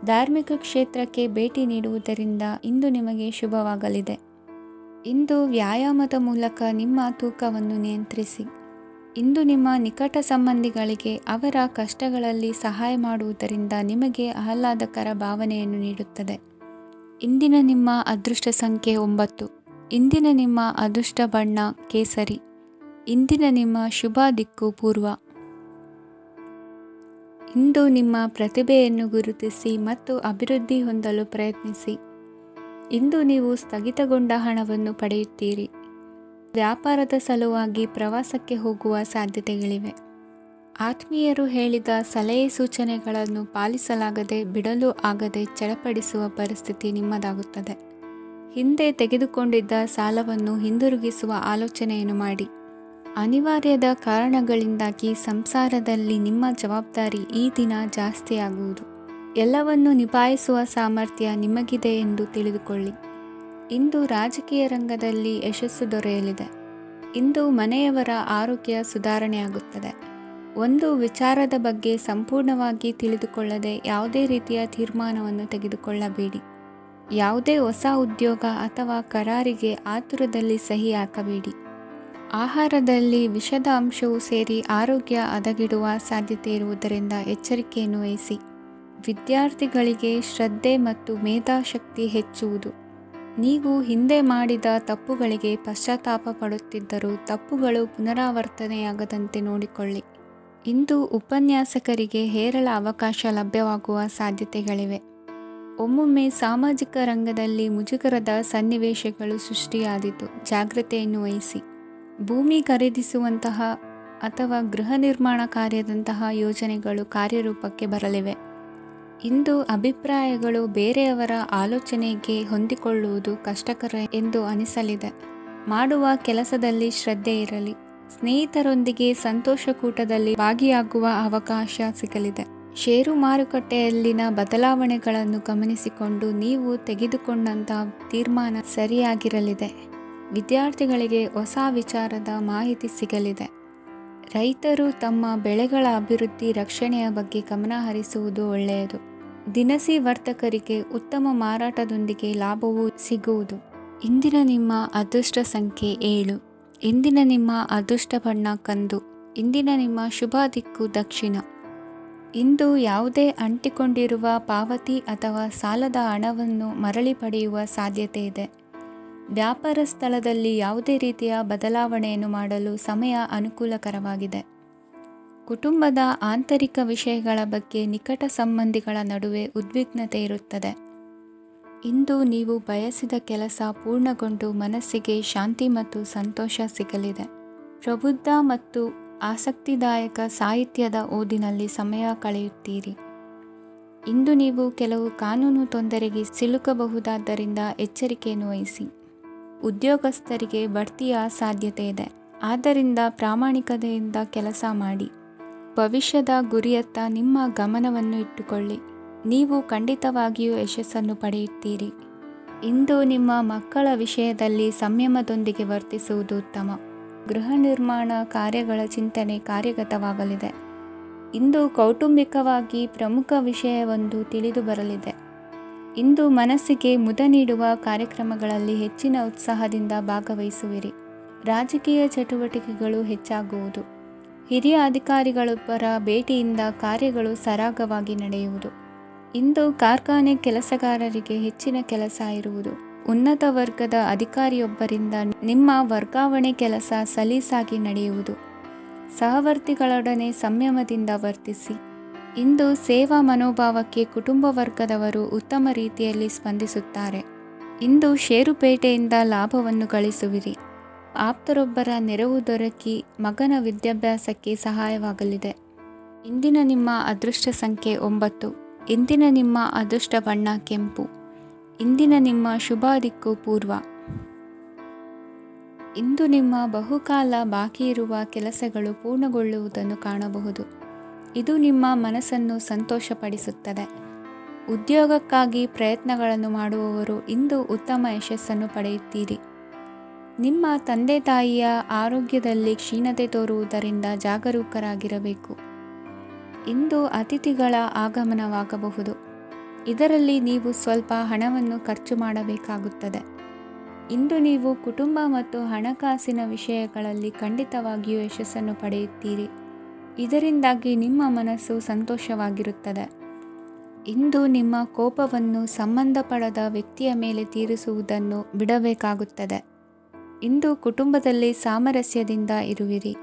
ಧಾರ್ಮಿಕ ಕ್ಷೇತ್ರಕ್ಕೆ ಭೇಟಿ ನೀಡುವುದರಿಂದ ಇಂದು ನಿಮಗೆ ಶುಭವಾಗಲಿದೆ. ಇಂದು ವ್ಯಾಯಾಮದ ಮೂಲಕ ನಿಮ್ಮ ತೂಕವನ್ನು ನಿಯಂತ್ರಿಸಿ. ಇಂದು ನಿಮ್ಮ ನಿಕಟ ಸಂಬಂಧಿಗಳಿಗೆ ಅವರ ಕಷ್ಟಗಳಲ್ಲಿ ಸಹಾಯ ಮಾಡುವುದರಿಂದ ನಿಮಗೆ ಆಹ್ಲಾದಕರ ಭಾವನೆಯನ್ನು ನೀಡುತ್ತದೆ. ಇಂದಿನ ನಿಮ್ಮ ಅದೃಷ್ಟ ಸಂಖ್ಯೆ 9. ಇಂದಿನ ನಿಮ್ಮ ಅದೃಷ್ಟ ಬಣ್ಣ ಕೇಸರಿ. ಇಂದಿನ ನಿಮ್ಮ ಶುಭ ದಿಕ್ಕು ಪೂರ್ವ. ಇಂದು ನಿಮ್ಮ ಪ್ರತಿಭೆಯನ್ನು ಗುರುತಿಸಿ ಮತ್ತು ಅಭಿವೃದ್ಧಿ ಹೊಂದಲು ಪ್ರಯತ್ನಿಸಿ. ಇಂದು ನೀವು ಸ್ಥಗಿತಗೊಂಡ ಹಣವನ್ನು ಪಡೆಯುತ್ತೀರಿ. ವ್ಯಾಪಾರದ ಸಲುವಾಗಿ ಪ್ರವಾಸಕ್ಕೆ ಹೋಗುವ ಸಾಧ್ಯತೆಗಳಿವೆ. ಆತ್ಮೀಯರು ಹೇಳಿದ ಸಲಹೆ ಸೂಚನೆಗಳನ್ನು ಪಾಲಿಸಲಾಗದೆ ಬಿಡಲು ಆಗದೆ ಚಡಪಡಿಸುವ ಪರಿಸ್ಥಿತಿ ನಿಮ್ಮದಾಗುತ್ತದೆ. ಹಿಂದೆ ತೆಗೆದುಕೊಂಡಿದ್ದ ಸಾಲವನ್ನು ಹಿಂದಿರುಗಿಸುವ ಆಲೋಚನೆಯನ್ನು ಮಾಡಿ. ಅನಿವಾರ್ಯದ ಕಾರಣಗಳಿಂದಾಗಿ ಸಂಸಾರದಲ್ಲಿ ನಿಮ್ಮ ಜವಾಬ್ದಾರಿ ಈ ದಿನ ಜಾಸ್ತಿಯಾಗುವುದು. ಎಲ್ಲವನ್ನು ನಿಭಾಯಿಸುವ ಸಾಮರ್ಥ್ಯ ನಿಮಗಿದೆ ಎಂದು ತಿಳಿದುಕೊಳ್ಳಿ. ಇಂದು ರಾಜಕೀಯ ರಂಗದಲ್ಲಿ ಯಶಸ್ಸು ದೊರೆಯಲಿದೆ. ಇಂದು ಮನೆಯವರ ಆರೋಗ್ಯ ಸುಧಾರಣೆಯಾಗುತ್ತದೆ. ಒಂದು ವಿಚಾರದ ಬಗ್ಗೆ ಸಂಪೂರ್ಣವಾಗಿ ತಿಳಿದುಕೊಳ್ಳದೆ ಯಾವುದೇ ರೀತಿಯ ತೀರ್ಮಾನವನ್ನು ತೆಗೆದುಕೊಳ್ಳಬೇಡಿ. ಯಾವುದೇ ಹೊಸ ಉದ್ಯೋಗ ಅಥವಾ ಕರಾರಿಗೆ ಆತುರದಲ್ಲಿ ಸಹಿ ಹಾಕಬೇಡಿ. ಆಹಾರದಲ್ಲಿ ವಿಷದ ಅಂಶವು ಸೇರಿ ಆರೋಗ್ಯ ಹದಗೆಡುವ ಸಾಧ್ಯತೆ ಇರುವುದರಿಂದ ಎಚ್ಚರಿಕೆಯನ್ನು ವಹಿಸಿ. ವಿದ್ಯಾರ್ಥಿಗಳಿಗೆ ಶ್ರದ್ಧೆ ಮತ್ತು ಮೇಧಾಶಕ್ತಿ ಹೆಚ್ಚುವುದು. ನೀವು ಹಿಂದೆ ಮಾಡಿದ ತಪ್ಪುಗಳಿಗೆ ಪಶ್ಚಾತ್ತಾಪ ಪಡುತ್ತಿದ್ದರೂ ತಪ್ಪುಗಳು ಪುನರಾವರ್ತನೆಯಾಗದಂತೆ ನೋಡಿಕೊಳ್ಳಿ. ಇಂದು ಉಪನ್ಯಾಸಕರಿಗೆ ಹೇರಳ ಅವಕಾಶ ಲಭ್ಯವಾಗುವ ಸಾಧ್ಯತೆಗಳಿವೆ. ಒಮ್ಮೊಮ್ಮೆ ಸಾಮಾಜಿಕ ರಂಗದಲ್ಲಿ ಮುಜುಗರದ ಸನ್ನಿವೇಶಗಳು ಸೃಷ್ಟಿಯಾದೀತು. ಜಾಗ್ರತೆಯನ್ನು ವಹಿಸಿ. ಭೂಮಿ ಖರೀದಿಸುವಂತಹ ಅಥವಾ ಗೃಹ ನಿರ್ಮಾಣ ಕಾರ್ಯದಂತಹ ಯೋಜನೆಗಳು ಕಾರ್ಯರೂಪಕ್ಕೆ ಬರಲಿವೆ. ಇಂದು ಅಭಿಪ್ರಾಯಗಳು ಬೇರೆಯವರ ಆಲೋಚನೆಗೆ ಹೊಂದಿಕೊಳ್ಳುವುದು ಕಷ್ಟಕರ ಎಂದು ಅನಿಸಲಿದೆ. ಮಾಡುವ ಕೆಲಸದಲ್ಲಿ ಶ್ರದ್ಧೆ ಇರಲಿ. ಸ್ನೇಹಿತರೊಂದಿಗೆ ಸಂತೋಷಕೂಟದಲ್ಲಿ ಭಾಗಿಯಾಗುವ ಅವಕಾಶ ಸಿಗಲಿದೆ. ಷೇರು ಮಾರುಕಟ್ಟೆಯಲ್ಲಿನ ಬದಲಾವಣೆಗಳನ್ನು ಗಮನಿಸಿಕೊಂಡು ನೀವು ತೆಗೆದುಕೊಂಡಂತಹ ತೀರ್ಮಾನ ಸರಿಯಾಗಿರಲಿದೆ. ವಿದ್ಯಾರ್ಥಿಗಳಿಗೆ ಹೊಸ ವಿಚಾರದ ಮಾಹಿತಿ ಸಿಗಲಿದೆ. ರೈತರು ತಮ್ಮ ಬೆಳೆಗಳ ಅಭಿವೃದ್ಧಿ ರಕ್ಷಣೆಯ ಬಗ್ಗೆ ಗಮನ ಹರಿಸುವುದು ಒಳ್ಳೆಯದು. ದಿನಸಿ ವರ್ತಕರಿಗೆ ಉತ್ತಮ ಮಾರಾಟದೊಂದಿಗೆ ಲಾಭವೂ ಸಿಗುವುದು. ಇಂದಿನ ನಿಮ್ಮ ಅದೃಷ್ಟ ಸಂಖ್ಯೆ 7. ಇಂದಿನ ನಿಮ್ಮ ಅದೃಷ್ಟ ಬಣ್ಣ ಕಂದು. ಇಂದಿನ ನಿಮ್ಮ ಶುಭ ದಿಕ್ಕು ದಕ್ಷಿಣ. ಇಂದು ಯಾವುದೇ ಅಂಟಿಕೊಂಡಿರುವ ಪಾವತಿ ಅಥವಾ ಸಾಲದ ಹಣವನ್ನು ಮರಳಿ ಪಡೆಯುವ ಸಾಧ್ಯತೆ ಇದೆ. ವ್ಯಾಪಾರ ಸ್ಥಳದಲ್ಲಿ ಯಾವುದೇ ರೀತಿಯ ಬದಲಾವಣೆಯನ್ನು ಮಾಡಲು ಸಮಯ ಅನುಕೂಲಕರವಾಗಿದೆ. ಕುಟುಂಬದ ಆಂತರಿಕ ವಿಷಯಗಳ ಬಗ್ಗೆ ನಿಕಟ ಸಂಬಂಧಿಗಳ ನಡುವೆ ಉದ್ವಿಗ್ನತೆ ಇರುತ್ತದೆ. ಇಂದು ನೀವು ಬಯಸಿದ ಕೆಲಸ ಪೂರ್ಣಗೊಂಡು ಮನಸ್ಸಿಗೆ ಶಾಂತಿ ಮತ್ತು ಸಂತೋಷ ಸಿಗಲಿದೆ. ಪ್ರಬುದ್ಧ ಮತ್ತು ಆಸಕ್ತಿದಾಯಕ ಸಾಹಿತ್ಯದ ಓದಿನಲ್ಲಿ ಸಮಯ ಕಳೆಯುತ್ತೀರಿ. ಇಂದು ನೀವು ಕೆಲವು ಕಾನೂನು ತೊಂದರೆಗೆ ಸಿಲುಕಬಹುದಾದ್ದರಿಂದ ಎಚ್ಚರಿಕೆಯನ್ನು ವಹಿಸಿ. ಉದ್ಯೋಗಸ್ಥರಿಗೆ ಬಡ್ತಿಯ ಸಾಧ್ಯತೆ ಇದೆ. ಆದ್ದರಿಂದ ಪ್ರಾಮಾಣಿಕತೆಯಿಂದ ಕೆಲಸ ಮಾಡಿ. ಭವಿಷ್ಯದ ಗುರಿಯತ್ತ ನಿಮ್ಮ ಗಮನವನ್ನು ಇಟ್ಟುಕೊಳ್ಳಿ. ನೀವು ಖಂಡಿತವಾಗಿಯೂ ಯಶಸ್ಸನ್ನು ಪಡೆಯುತ್ತೀರಿ. ಇಂದು ನಿಮ್ಮ ಮಕ್ಕಳ ವಿಷಯದಲ್ಲಿ ಸಂಯಮದೊಂದಿಗೆ ವರ್ತಿಸುವುದು ಉತ್ತಮ. ಗೃಹ ನಿರ್ಮಾಣ ಕಾರ್ಯಗಳ ಚಿಂತನೆ ಕಾರ್ಯಗತವಾಗಲಿದೆ. ಇಂದು ಕೌಟುಂಬಿಕವಾಗಿ ಪ್ರಮುಖ ವಿಷಯವೊಂದು ತಿಳಿದು ಬರಲಿದೆ. ಇಂದು ಮನಸ್ಸಿಗೆ ಮುದ ನೀಡುವ ಕಾರ್ಯಕ್ರಮಗಳಲ್ಲಿ ಹೆಚ್ಚಿನ ಉತ್ಸಾಹದಿಂದ ಭಾಗವಹಿಸುವಿರಿ. ರಾಜಕೀಯ ಚಟುವಟಿಕೆಗಳು ಹೆಚ್ಚಾಗುವುದು. ಹಿರಿಯ ಅಧಿಕಾರಿಗಳೊಬ್ಬರ ಭೇಟಿಯಿಂದ ಕಾರ್ಯಗಳು ಸರಾಗವಾಗಿ ನಡೆಯುವುದು. ಇಂದು ಕಾರ್ಖಾನೆ ಕೆಲಸಗಾರರಿಗೆ ಹೆಚ್ಚಿನ ಕೆಲಸ ಇರುವುದು. ಉನ್ನತ ವರ್ಗದ ಅಧಿಕಾರಿಯೊಬ್ಬರಿಂದ ನಿಮ್ಮ ವರ್ಗಾವಣೆ ಕೆಲಸ ಸಲೀಸಾಗಿ ನಡೆಯುವುದು. ಸಹವರ್ತಿಗಳೊಡನೆ ಸಂಯಮದಿಂದ ವರ್ತಿಸಿ. ಇಂದು ಸೇವಾ ಮನೋಭಾವಕ್ಕೆ ಕುಟುಂಬ ವರ್ಗದವರು ಉತ್ತಮ ರೀತಿಯಲ್ಲಿ ಸ್ಪಂದಿಸುತ್ತಾರೆ. ಇಂದು ಷೇರುಪೇಟೆಯಿಂದ ಲಾಭವನ್ನು ಗಳಿಸುವಿರಿ. ಆಪ್ತರೊಬ್ಬರ ನೆರವು ದೊರಕಿ ಮಗನ ವಿದ್ಯಾಭ್ಯಾಸಕ್ಕೆ ಸಹಾಯವಾಗಲಿದೆ. ಇಂದಿನ ನಿಮ್ಮ ಅದೃಷ್ಟ ಸಂಖ್ಯೆ 9. ಇಂದಿನ ನಿಮ್ಮ ಅದೃಷ್ಟ ಬಣ್ಣ ಕೆಂಪು. ಇಂದಿನ ನಿಮ್ಮ ಶುಭ ದಿಕ್ಕು ಪೂರ್ವ. ಇಂದು ನಿಮ್ಮ ಬಹುಕಾಲ ಬಾಕಿ ಇರುವ ಕೆಲಸಗಳು ಪೂರ್ಣಗೊಳ್ಳುವುದನ್ನು ಕಾಣಬಹುದು. ಇದು ನಿಮ್ಮ ಮನಸ್ಸನ್ನು ಸಂತೋಷಪಡಿಸುತ್ತದೆ. ಉದ್ಯೋಗಕ್ಕಾಗಿ ಪ್ರಯತ್ನಗಳನ್ನು ಮಾಡುವವರು ಇಂದು ಉತ್ತಮ ಯಶಸ್ಸನ್ನು ಪಡೆಯುತ್ತೀರಿ. ನಿಮ್ಮ ತಂದೆ ತಾಯಿಯ ಆರೋಗ್ಯದಲ್ಲಿ ಕ್ಷೀಣತೆ ತೋರುವುದರಿಂದ ಜಾಗರೂಕರಾಗಿರಬೇಕು. ಇಂದು ಅತಿಥಿಗಳ ಆಗಮನವಾಗಬಹುದು. ಇದರಲ್ಲಿ ನೀವು ಸ್ವಲ್ಪ ಹಣವನ್ನು ಖರ್ಚು ಮಾಡಬೇಕಾಗುತ್ತದೆ. ಇಂದು ನೀವು ಕುಟುಂಬ ಮತ್ತು ಹಣಕಾಸಿನ ವಿಷಯಗಳಲ್ಲಿ ಖಂಡಿತವಾಗಿಯೂ ಯಶಸ್ಸನ್ನು ಪಡೆಯುತ್ತೀರಿ. ಇದರಿಂದಾಗಿ ನಿಮ್ಮ ಮನಸ್ಸು ಸಂತೋಷವಾಗಿರುತ್ತದೆ. ಇಂದು ನಿಮ್ಮ ಕೋಪವನ್ನು ಸಂಬಂಧಪಡದ ವ್ಯಕ್ತಿಯ ಮೇಲೆ ತೀರಿಸುವುದನ್ನು ಬಿಡಬೇಕಾಗುತ್ತದೆ. ಇಂದು ಕುಟುಂಬದಲ್ಲಿ ಸಾಮರಸ್ಯದಿಂದ ಇರುವಿರಿ.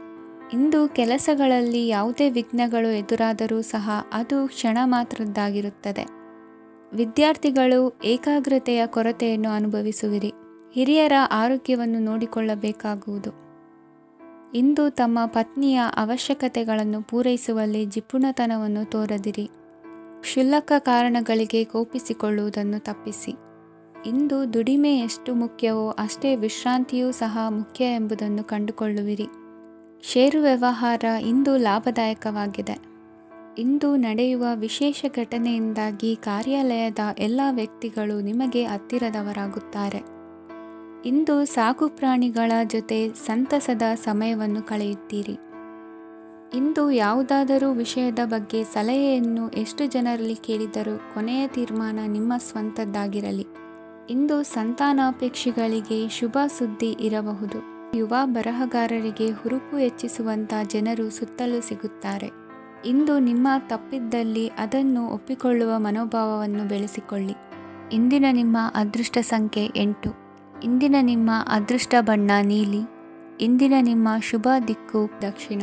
ಇಂದು ಕೆಲಸಗಳಲ್ಲಿ ಯಾವುದೇ ವಿಘ್ನಗಳು ಎದುರಾದರೂ ಸಹ ಅದು ಕ್ಷಣ ಮಾತ್ರದ್ದಾಗಿರುತ್ತದೆ. ವಿದ್ಯಾರ್ಥಿಗಳು ಏಕಾಗ್ರತೆಯ ಕೊರತೆಯನ್ನು ಅನುಭವಿಸುವಿರಿ. ಹಿರಿಯರ ಆರೋಗ್ಯವನ್ನು ನೋಡಿಕೊಳ್ಳಬೇಕಾಗುವುದು. ಇಂದು ತಮ್ಮ ಪತ್ನಿಯ ಅವಶ್ಯಕತೆಗಳನ್ನು ಪೂರೈಸುವಲ್ಲಿ ಜಿಪುಣತನವನ್ನು ತೋರದಿರಿ. ಕ್ಷುಲ್ಲಕ ಕಾರಣಗಳಿಗೆ ಕೋಪಿಸಿಕೊಳ್ಳುವುದನ್ನು ತಪ್ಪಿಸಿ. ಇಂದು ದುಡಿಮೆ ಎಷ್ಟು ಮುಖ್ಯವೋ ಅಷ್ಟೇ ವಿಶ್ರಾಂತಿಯೂ ಸಹ ಮುಖ್ಯ ಎಂಬುದನ್ನು ಕಂಡುಕೊಳ್ಳುವಿರಿ. ಷೇರು ವ್ಯವಹಾರ ಇಂದು ಲಾಭದಾಯಕವಾಗಿದೆ. ಇಂದು ನಡೆಯುವ ವಿಶೇಷ ಘಟನೆಯಿಂದಾಗಿ ಕಾರ್ಯಾಲಯದ ಎಲ್ಲ ವ್ಯಕ್ತಿಗಳು ನಿಮಗೆ ಹತ್ತಿರದವರಾಗುತ್ತಾರೆ. ಇಂದು ಸಾಕು ಪ್ರಾಣಿಗಳ ಜೊತೆ ಸಂತಸದ ಸಮಯವನ್ನು ಕಳೆಯುತ್ತೀರಿ. ಇಂದು ಯಾವುದಾದರೂ ವಿಷಯದ ಬಗ್ಗೆ ಸಲಹೆಯನ್ನು ಎಷ್ಟು ಜನರಲ್ಲಿ ಕೇಳಿದರೂ ಕೊನೆಯ ತೀರ್ಮಾನ ನಿಮ್ಮ ಸ್ವಂತದ್ದಾಗಿರಲಿ. ಇಂದು ಸಂತಾನಾಪೇಕ್ಷಿಗಳಿಗೆ ಶುಭ ಸುದ್ದಿ ಇರಬಹುದು. ಯುವ ಬರಹಗಾರರಿಗೆ ಹುರುಪು ಹೆಚ್ಚಿಸುವಂಥ ಜನರು ಸುತ್ತಲೂ ಸಿಗುತ್ತಾರೆ. ಇಂದು ನಿಮ್ಮ ತಪ್ಪಿದ್ದಲ್ಲಿ ಅದನ್ನು ಒಪ್ಪಿಕೊಳ್ಳುವ ಮನೋಭಾವವನ್ನು ಬೆಳೆಸಿಕೊಳ್ಳಿ. ಇಂದಿನ ನಿಮ್ಮ ಅದೃಷ್ಟ ಸಂಖ್ಯೆ 8. ಇಂದಿನ ನಿಮ್ಮ ಅದೃಷ್ಟ ಬಣ್ಣ ನೀಲಿ. ಇಂದಿನ ನಿಮ್ಮ ಶುಭ ದಿಕ್ಕು ದಕ್ಷಿಣ.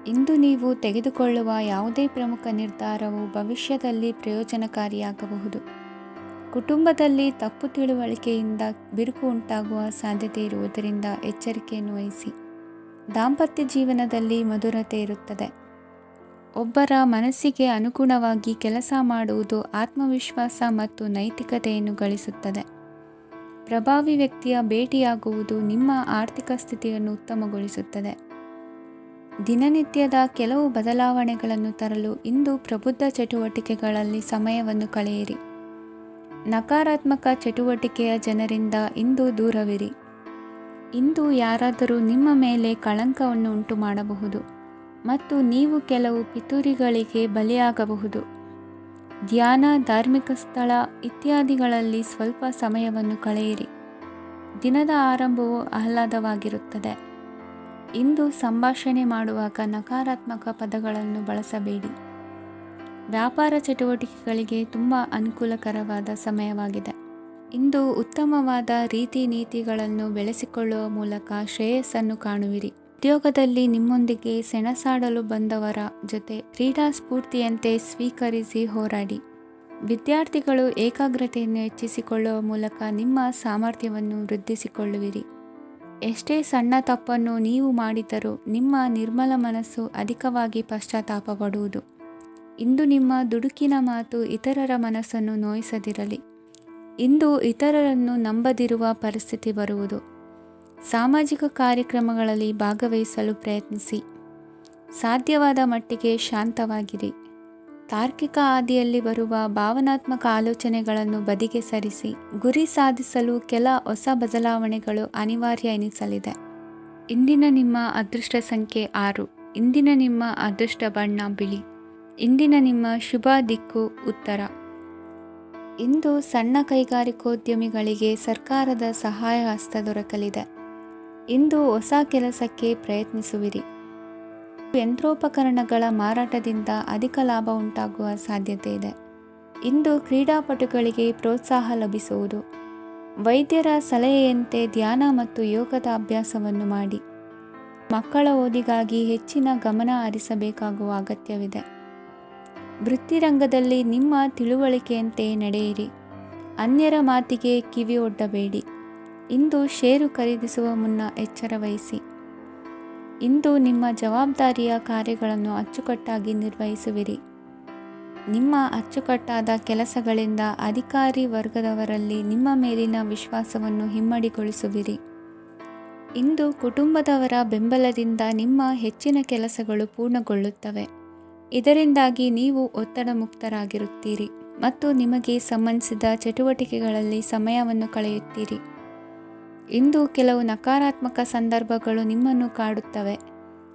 ಇಂದು ನೀವು ತೆಗೆದುಕೊಳ್ಳುವ ಯಾವುದೇ ಪ್ರಮುಖ ನಿರ್ಧಾರವು ಭವಿಷ್ಯದಲ್ಲಿ ಪ್ರಯೋಜನಕಾರಿಯಾಗಬಹುದು. ಕುಟುಂಬದಲ್ಲಿ ತಪ್ಪು ತಿಳುವಳಿಕೆಯಿಂದ ಬಿರುಕು ಉಂಟಾಗುವ ಸಾಧ್ಯತೆ ಇರುವುದರಿಂದ ಎಚ್ಚರಿಕೆಯನ್ನು ವಹಿಸಿ. ದಾಂಪತ್ಯ ಜೀವನದಲ್ಲಿ ಮಧುರತೆ ಇರುತ್ತದೆ. ಒಬ್ಬರ ಮನಸ್ಸಿಗೆ ಅನುಗುಣವಾಗಿ ಕೆಲಸ ಮಾಡುವುದು ಆತ್ಮವಿಶ್ವಾಸ ಮತ್ತು ನೈತಿಕತೆಯನ್ನು ಗಳಿಸುತ್ತದೆ. ಪ್ರಭಾವಿ ವ್ಯಕ್ತಿಯ ಭೇಟಿಯಾಗುವುದು ನಿಮ್ಮ ಆರ್ಥಿಕ ಸ್ಥಿತಿಯನ್ನು ಉತ್ತಮಗೊಳಿಸುತ್ತದೆ. ದಿನನಿತ್ಯದ ಕೆಲವು ಬದಲಾವಣೆಗಳನ್ನು ತರಲು ಇಂದು ಪ್ರಬುದ್ಧ ಚಟುವಟಿಕೆಗಳಲ್ಲಿ ಸಮಯವನ್ನು ಕಳೆಯಿರಿ. ನಕಾರಾತ್ಮಕ ಚಟುವಟಿಕೆಯ ಜನರಿಂದ ಇಂದು ದೂರವಿರಿ. ಇಂದು ಯಾರಾದರೂ ನಿಮ್ಮ ಮೇಲೆ ಕಳಂಕವನ್ನು ಉಂಟು ಮಾಡಬಹುದು ಮತ್ತು ನೀವು ಕೆಲವು ಪಿತೂರಿಗಳಿಗೆ ಬಲಿಯಾಗಬಹುದು. ಧ್ಯಾನ, ಧಾರ್ಮಿಕ ಸ್ಥಳ ಇತ್ಯಾದಿಗಳಲ್ಲಿ ಸ್ವಲ್ಪ ಸಮಯವನ್ನು ಕಳೆಯಿರಿ. ದಿನದ ಆರಂಭವು ಆಹ್ಲಾದವಾಗಿರುತ್ತದೆ. ಇಂದು ಸಂಭಾಷಣೆ ಮಾಡುವಾಗ ನಕಾರಾತ್ಮಕ ಪದಗಳನ್ನು ಬಳಸಬೇಡಿ. ವ್ಯಾಪಾರ ಚಟುವಟಿಕೆಗಳಿಗೆ ತುಂಬ ಅನುಕೂಲಕರವಾದ ಸಮಯವಾಗಿದೆ. ಇಂದು ಉತ್ತಮವಾದ ರೀತಿ ನೀತಿಗಳನ್ನು ಬೆಳೆಸಿಕೊಳ್ಳುವ ಮೂಲಕ ಶ್ರೇಯಸ್ಸನ್ನು ಕಾಣುವಿರಿ. ಉದ್ಯೋಗದಲ್ಲಿ ನಿಮ್ಮೊಂದಿಗೆ ಸೆಣಸಾಡಲು ಬಂದವರ ಜೊತೆ ಕ್ರೀಡಾ ಸ್ಫೂರ್ತಿಯಂತೆ ಸ್ವೀಕರಿಸಿ ಹೋರಾಡಿ. ವಿದ್ಯಾರ್ಥಿಗಳು ಏಕಾಗ್ರತೆಯನ್ನು ಹೆಚ್ಚಿಸಿಕೊಳ್ಳುವ ಮೂಲಕ ನಿಮ್ಮ ಸಾಮರ್ಥ್ಯವನ್ನು ವೃದ್ಧಿಸಿಕೊಳ್ಳುವಿರಿ. ಎಷ್ಟೇ ಸಣ್ಣ ತಪ್ಪನ್ನು ನೀವು ಮಾಡಿದರೂ ನಿಮ್ಮ ನಿರ್ಮಲ ಮನಸ್ಸು ಅಧಿಕವಾಗಿ ಪಶ್ಚಾತ್ತಾಪ ಪಡುವುದು. ಇಂದು ನಿಮ್ಮ ದುಡುಕಿನ ಮಾತು ಇತರರ ಮನಸ್ಸನ್ನು ನೋಯಿಸದಿರಲಿ. ಇಂದು ಇತರರನ್ನು ನಂಬದಿರುವ ಪರಿಸ್ಥಿತಿ ಬರುವುದು. ಸಾಮಾಜಿಕ ಕಾರ್ಯಕ್ರಮಗಳಲ್ಲಿ ಭಾಗವಹಿಸಲು ಪ್ರಯತ್ನಿಸಿ. ಸಾಧ್ಯವಾದ ಮಟ್ಟಿಗೆ ಶಾಂತವಾಗಿರಿ. ತಾರ್ಕಿಕ ಹಾದಿಯಲ್ಲಿ ಬರುವ ಭಾವನಾತ್ಮಕ ಆಲೋಚನೆಗಳನ್ನು ಬದಿಗೆ ಸರಿಸಿ. ಗುರಿ ಸಾಧಿಸಲು ಕೆಲ ಹೊಸ ಬದಲಾವಣೆಗಳು ಅನಿವಾರ್ಯ ಎನಿಸಲಿದೆ. ಇಂದಿನ ನಿಮ್ಮ ಅದೃಷ್ಟ ಸಂಖ್ಯೆ 6. ಇಂದಿನ ನಿಮ್ಮ ಅದೃಷ್ಟ ಬಣ್ಣ ಬಿಳಿ. ಇಂದಿನ ನಿಮ್ಮ ಶುಭ ದಿಕ್ಕು ಉತ್ತರ. ಇಂದು ಸಣ್ಣ ಕೈಗಾರಿಕೋದ್ಯಮಿಗಳಿಗೆ ಸರ್ಕಾರದ ಸಹಾಯ ಹಸ್ತ ದೊರಕಲಿದೆ. ಇಂದು ಹೊಸ ಕೆಲಸಕ್ಕೆ ಪ್ರಯತ್ನಿಸುವಿರಿ. ಯಂತ್ರೋಪಕರಣಗಳ ಮಾರಾಟದಿಂದ ಅಧಿಕ ಲಾಭ ಉಂಟಾಗುವ ಸಾಧ್ಯತೆ ಇದೆ. ಇಂದು ಕ್ರೀಡಾಪಟುಗಳಿಗೆ ಪ್ರೋತ್ಸಾಹ ಲಭಿಸುವುದು. ವೈದ್ಯರ ಸಲಹೆಯಂತೆ ಧ್ಯಾನ ಮತ್ತು ಯೋಗದ ಅಭ್ಯಾಸವನ್ನು ಮಾಡಿ. ಮಕ್ಕಳ ಓದಿಗಾಗಿ ಹೆಚ್ಚಿನ ಗಮನ ಹರಿಸಬೇಕಾಗುವ ಅಗತ್ಯವಿದೆ. ವೃತ್ತಿರಂಗದಲ್ಲಿ ನಿಮ್ಮ ತಿಳುವಳಿಕೆಯಂತೆ ನಡೆಯಿರಿ. ಅನ್ಯರ ಮಾತಿಗೆ ಕಿವಿ ಒಡ್ಡಬೇಡಿ. ಇಂದು ಷೇರು ಖರೀದಿಸುವ ಮುನ್ನ ಎಚ್ಚರ ವಹಿಸಿ. ಇಂದು ನಿಮ್ಮ ಜವಾಬ್ದಾರಿಯ ಕಾರ್ಯಗಳನ್ನು ಅಚ್ಚುಕಟ್ಟಾಗಿ ನಿರ್ವಹಿಸುವಿರಿ. ನಿಮ್ಮ ಅಚ್ಚುಕಟ್ಟಾದ ಕೆಲಸಗಳಿಂದ ಅಧಿಕಾರಿ ವರ್ಗದವರಲ್ಲಿ ನಿಮ್ಮ ಮೇಲಿನ ವಿಶ್ವಾಸವನ್ನು ಇಮ್ಮಡಿಗೊಳಿಸುವಿರಿ. ಇಂದು ಕುಟುಂಬದವರ ಬೆಂಬಲದಿಂದ ನಿಮ್ಮ ಹೆಚ್ಚಿನ ಕೆಲಸಗಳು ಪೂರ್ಣಗೊಳ್ಳುತ್ತವೆ. ಇದರಿಂದಾಗಿ ನೀವು ಒತ್ತಡ ಮುಕ್ತರಾಗಿರುತ್ತೀರಿ ಮತ್ತು ನಿಮಗೆ ಸಂಬಂಧಿಸಿದ ಚಟುವಟಿಕೆಗಳಲ್ಲಿ ಸಮಯವನ್ನು ಕಳೆಯುತ್ತೀರಿ. ಇಂದು ಕೆಲವು ನಕಾರಾತ್ಮಕ ಸಂದರ್ಭಗಳು ನಿಮ್ಮನ್ನು ಕಾಡುತ್ತವೆ,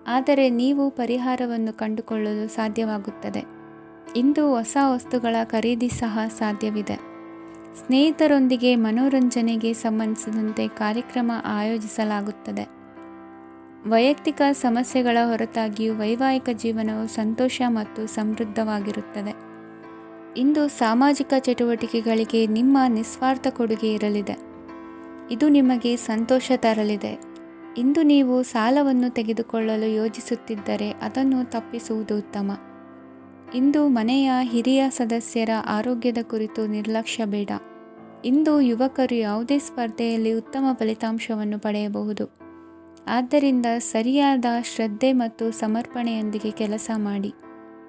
ಆದರೆ ನೀವು ಪರಿಹಾರವನ್ನು ಕಂಡುಕೊಳ್ಳಲು ಸಾಧ್ಯವಾಗುತ್ತದೆ. ಇಂದು ಹೊಸ ವಸ್ತುಗಳ ಖರೀದಿ ಸಹ ಸಾಧ್ಯವಿದೆ. ಸ್ನೇಹಿತರೊಂದಿಗೆ ಮನೋರಂಜನೆಗೆ ಸಂಬಂಧಿಸಿದಂತೆ ಕಾರ್ಯಕ್ರಮ ಆಯೋಜಿಸಲಾಗುತ್ತದೆ. ವೈಯಕ್ತಿಕ ಸಮಸ್ಯೆಗಳ ಹೊರತಾಗಿಯೂ ವೈವಾಹಿಕ ಜೀವನವು ಸಂತೋಷ ಮತ್ತು ಸಮೃದ್ಧವಾಗಿರುತ್ತದೆ. ಇಂದು ಸಾಮಾಜಿಕ ಚಟುವಟಿಕೆಗಳಿಗೆ ನಿಮ್ಮ ನಿಸ್ವಾರ್ಥ ಕೊಡುಗೆ ಇರಲಿದೆ. ಇದು ನಿಮಗೆ ಸಂತೋಷ ತರಲಿದೆ. ಇಂದು ನೀವು ಸಾಲವನ್ನು ತೆಗೆದುಕೊಳ್ಳಲು ಯೋಜಿಸುತ್ತಿದ್ದರೆ ಅದನ್ನು ತಪ್ಪಿಸುವುದು ಉತ್ತಮ. ಇಂದು ಮನೆಯ ಹಿರಿಯ ಸದಸ್ಯರ ಆರೋಗ್ಯದ ಕುರಿತು ನಿರ್ಲಕ್ಷ್ಯ ಬೇಡ. ಇಂದು ಯುವಕರು ಯಾವುದೇ ಸ್ಪರ್ಧೆಯಲ್ಲಿ ಉತ್ತಮ ಫಲಿತಾಂಶವನ್ನು ಪಡೆಯಬಹುದು. ಆದ್ದರಿಂದ ಸರಿಯಾದ ಶ್ರದ್ಧೆ ಮತ್ತು ಸಮರ್ಪಣೆಯೊಂದಿಗೆ ಕೆಲಸ ಮಾಡಿ.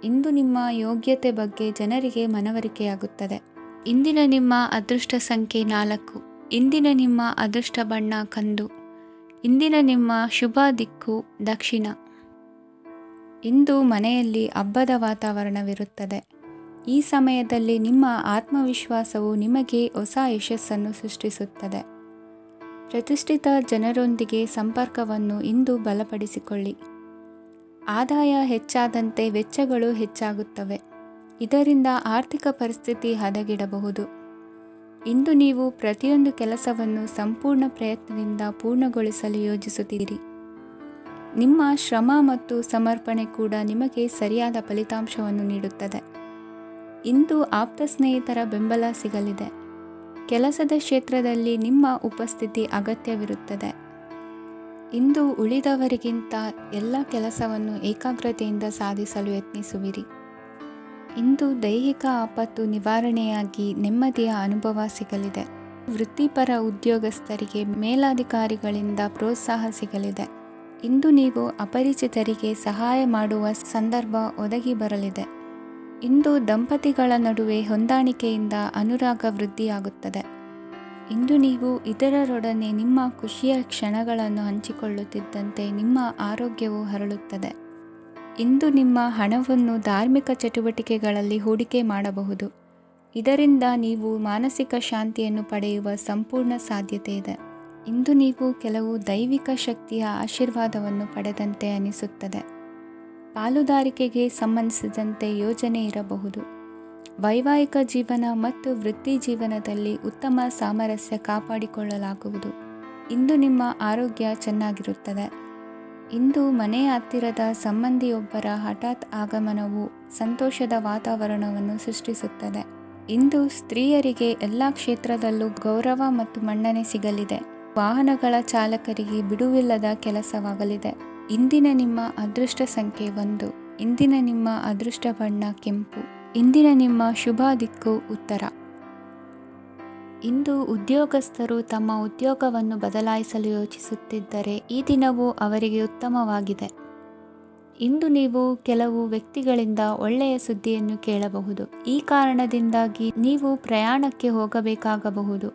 ಇಂದು ನಿಮ್ಮ ಯೋಗ್ಯತೆ ಬಗ್ಗೆ ಜನರಿಗೆ ಮನವರಿಕೆಯಾಗುತ್ತದೆ. ಇಂದಿನ ನಿಮ್ಮ ಅದೃಷ್ಟ ಸಂಖ್ಯೆ 4. ಇಂದಿನ ನಿಮ್ಮ ಅದೃಷ್ಟ ಬಣ್ಣ ಕಂದು. ಇಂದಿನ ನಿಮ್ಮ ಶುಭ ದಿಕ್ಕು ದಕ್ಷಿಣ. ಇಂದು ಮನೆಯಲ್ಲಿ ಹಬ್ಬದ ವಾತಾವರಣವಿರುತ್ತದೆ. ಈ ಸಮಯದಲ್ಲಿ ನಿಮ್ಮ ಆತ್ಮವಿಶ್ವಾಸವು ನಿಮಗೆ ಹೊಸ ಯಶಸ್ಸನ್ನು ಸೃಷ್ಟಿಸುತ್ತದೆ. ಪ್ರತಿಷ್ಠಿತ ಜನರೊಂದಿಗೆ ಸಂಪರ್ಕವನ್ನು ಇಂದು ಬಲಪಡಿಸಿಕೊಳ್ಳಿ. ಆದಾಯ ಹೆಚ್ಚಾದಂತೆ ವೆಚ್ಚಗಳು ಹೆಚ್ಚಾಗುತ್ತವೆ. ಇದರಿಂದ ಆರ್ಥಿಕ ಪರಿಸ್ಥಿತಿ ಹದಗೆಡಬಹುದು. ಇಂದು ನೀವು ಪ್ರತಿಯೊಂದು ಕೆಲಸವನ್ನು ಸಂಪೂರ್ಣ ಪ್ರಯತ್ನದಿಂದ ಪೂರ್ಣಗೊಳಿಸಲು ಯೋಜಿಸುತ್ತೀರಿ. ನಿಮ್ಮ ಶ್ರಮ ಮತ್ತು ಸಮರ್ಪಣೆ ಕೂಡ ನಿಮಗೆ ಸರಿಯಾದ ಫಲಿತಾಂಶವನ್ನು ನೀಡುತ್ತದೆ. ಇಂದು ಆಪ್ತ ಸ್ನೇಹಿತರ ಬೆಂಬಲ ಸಿಗಲಿದೆ. ಕೆಲಸದ ಕ್ಷೇತ್ರದಲ್ಲಿ ನಿಮ್ಮ ಉಪಸ್ಥಿತಿ ಅಗತ್ಯವಿರುತ್ತದೆ. ಇಂದು ಉಳಿದವರಿಗಿಂತ ಎಲ್ಲ ಕೆಲಸವನ್ನು ಏಕಾಗ್ರತೆಯಿಂದ ಸಾಧಿಸಲು ಯತ್ನಿಸುವಿರಿ. ಇಂದು ದೈಹಿಕ ಆಪತ್ತು ನಿವಾರಣೆಯಾಗಿ ನೆಮ್ಮದಿಯ ಅನುಭವ ಸಿಗಲಿದೆ. ವೃತ್ತಿಪರ ಉದ್ಯೋಗಸ್ಥರಿಗೆ ಮೇಲಾಧಿಕಾರಿಗಳಿಂದ ಪ್ರೋತ್ಸಾಹ ಸಿಗಲಿದೆ. ಇಂದು ನೀವು ಅಪರಿಚಿತರಿಗೆ ಸಹಾಯ ಮಾಡುವ ಸಂದರ್ಭ ಒದಗಿ ಬರಲಿದೆ. ಇಂದು ದಂಪತಿಗಳ ನಡುವೆ ಹೊಂದಾಣಿಕೆಯಿಂದ ಅನುರಾಗ ವೃದ್ಧಿಯಾಗುತ್ತದೆ. ಇಂದು ನೀವು ಇತರರೊಡನೆ ನಿಮ್ಮ ಖುಷಿಯ ಕ್ಷಣಗಳನ್ನು ಹಂಚಿಕೊಳ್ಳುತ್ತಿದ್ದಂತೆ ನಿಮ್ಮ ಆರೋಗ್ಯವು ಹರಳುತ್ತದೆ. ಇಂದು ನಿಮ್ಮ ಹಣವನ್ನು ಧಾರ್ಮಿಕ ಚಟುವಟಿಕೆಗಳಲ್ಲಿ ಹೂಡಿಕೆ ಮಾಡಬಹುದು. ಇದರಿಂದ ನೀವು ಮಾನಸಿಕ ಶಾಂತಿಯನ್ನು ಪಡೆಯುವ ಸಂಪೂರ್ಣ ಸಾಧ್ಯತೆ ಇದೆ. ಇಂದು ನೀವು ಕೆಲವು ದೈವಿಕ ಶಕ್ತಿಯ ಆಶೀರ್ವಾದವನ್ನು ಪಡೆದಂತೆ ಅನಿಸುತ್ತದೆ. ಪಾಲುದಾರಿಕೆಗೆ ಸಂಬಂಧಿಸಿದಂತೆ ಯೋಜನೆ ಇರಬಹುದು. ವೈವಾಹಿಕ ಜೀವನ ಮತ್ತು ವೃತ್ತಿ ಜೀವನದಲ್ಲಿ ಉತ್ತಮ ಸಾಮರಸ್ಯ ಕಾಪಾಡಿಕೊಳ್ಳಲಾಗುವುದು. ಇಂದು ನಿಮ್ಮ ಆರೋಗ್ಯ ಚೆನ್ನಾಗಿರುತ್ತದೆ. ಇಂದು ಮನೆಯ ಹತ್ತಿರದ ಸಂಬಂಧಿಯೊಬ್ಬರ ಹಠಾತ್ ಆಗಮನವು ಸಂತೋಷದ ವಾತಾವರಣವನ್ನು ಸೃಷ್ಟಿಸುತ್ತದೆ. ಇಂದು ಸ್ತ್ರೀಯರಿಗೆ ಎಲ್ಲ ಕ್ಷೇತ್ರದಲ್ಲೂ ಗೌರವ ಮತ್ತು ಮನ್ನಣೆ ಸಿಗಲಿದೆ. ವಾಹನಗಳ ಚಾಲಕರಿಗೆ ಬಿಡುವಿಲ್ಲದ ಕೆಲಸವಾಗಲಿದೆ. ಇಂದಿನ ನಿಮ್ಮ ಅದೃಷ್ಟ ಸಂಖ್ಯೆ 1. ಇಂದಿನ ನಿಮ್ಮ ಅದೃಷ್ಟ ಬಣ್ಣ ಕೆಂಪು. ಇಂದಿನ ನಿಮ್ಮ ಶುಭ ದಿಕ್ಕು ಉತ್ತರ. ಇಂದು ಉದ್ಯೋಗಸ್ಥರು ತಮ್ಮ ಉದ್ಯೋಗವನ್ನು ಬದಲಾಯಿಸಲು ಯೋಚಿಸುತ್ತಿದ್ದರೆ ಈ ದಿನವು ಅವರಿಗೆ ಉತ್ತಮವಾಗಿದೆ. ಇಂದು ನೀವು ಕೆಲವು ವ್ಯಕ್ತಿಗಳಿಂದ ಒಳ್ಳೆಯ ಸುದ್ದಿಯನ್ನು ಕೇಳಬಹುದು. ಈ ಕಾರಣದಿಂದಾಗಿ ನೀವು ಪ್ರಯಾಣಕ್ಕೆ ಹೋಗಬೇಕಾಗಬಹುದು.